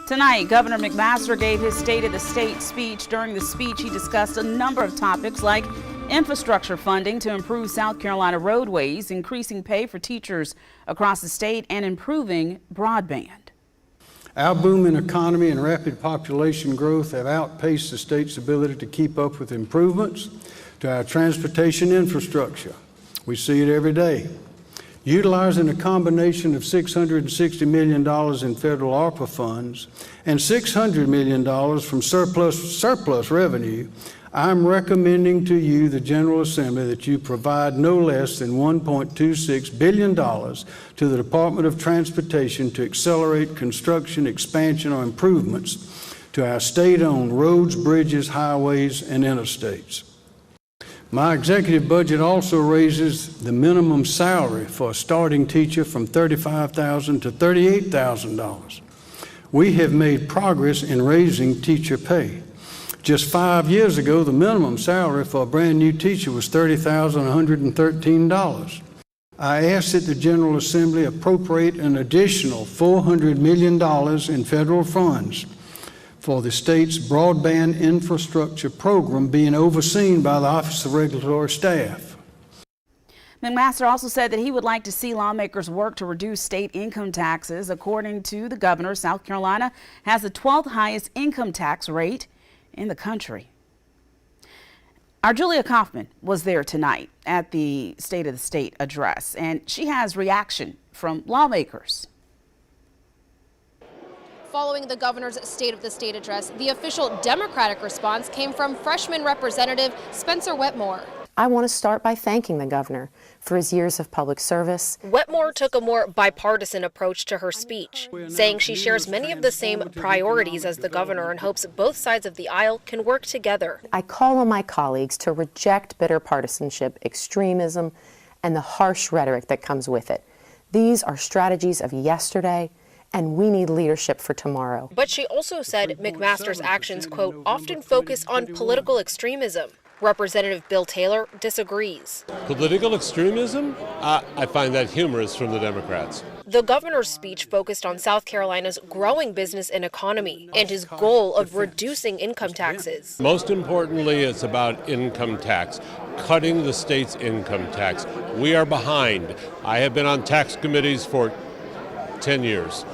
Tonight, Governor McMaster gave his State of the State speech. During the speech, he discussed a number of topics like infrastructure funding to improve South Carolina roadways, increasing pay for teachers across the state, and improving broadband. Our booming economy and rapid population growth have outpaced the state's ability to keep up with improvements to our transportation infrastructure. We see it every day. Utilizing a combination of $660 million in federal ARPA funds and $600 million from surplus revenue, I'm recommending to you, the General Assembly, that you provide no less than $1.26 billion to the Department of Transportation to accelerate construction, expansion, or improvements to our state-owned roads, bridges, highways, and interstates. My executive budget also raises the minimum salary for a starting teacher from $35,000 to $38,000. We have made progress in raising teacher pay. Just 5 years ago, the minimum salary for a brand new teacher was $30,113. I ask that the General Assembly appropriate an additional $400 million in federal funds for the state's broadband infrastructure program being overseen by the Office of Regulatory Staff. McMaster also said that he would like to see lawmakers work to reduce state income taxes. According to the governor, South Carolina has the 12th highest income tax rate in the country. Our Julia Kaufman was there tonight at the State of the State address, and she has reaction from lawmakers. Following the governor's State of the State address, the official Democratic response came from freshman Representative Spencer Wetmore. I want to start by thanking the governor for his years of public service. Wetmore took a more bipartisan approach to her speech, saying she shares many of the same priorities as the governor and hopes both sides of the aisle can work together. I call on my colleagues to reject bitter partisanship, extremism, and the harsh rhetoric that comes with it. These are strategies of yesterday, and we need leadership for tomorrow. But she also said McMaster's actions, quote, often focus on political extremism. Representative Bill Taylor disagrees. Political extremism? I find that humorous from the Democrats. The governor's speech focused on South Carolina's growing business and economy and his goal of reducing income taxes. Most importantly, it's about income tax, cutting the state's income tax. We are behind. I have been on tax committees for 10 years.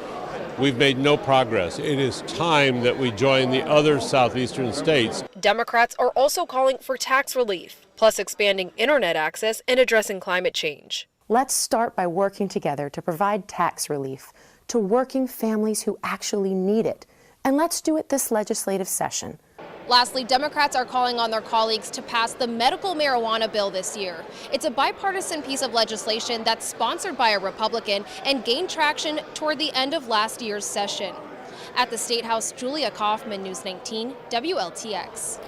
We've made no progress. It is time that we join the other southeastern states. Democrats are also calling for tax relief, plus expanding internet access and addressing climate change. Let's start by working together to provide tax relief to working families who actually need it. And let's do it this legislative session. Lastly, Democrats are calling on their colleagues to pass the medical marijuana bill this year. It's a bipartisan piece of legislation that's sponsored by a Republican and gained traction toward the end of last year's session. At the State House, Julia Kaufman, News 19, WLTX.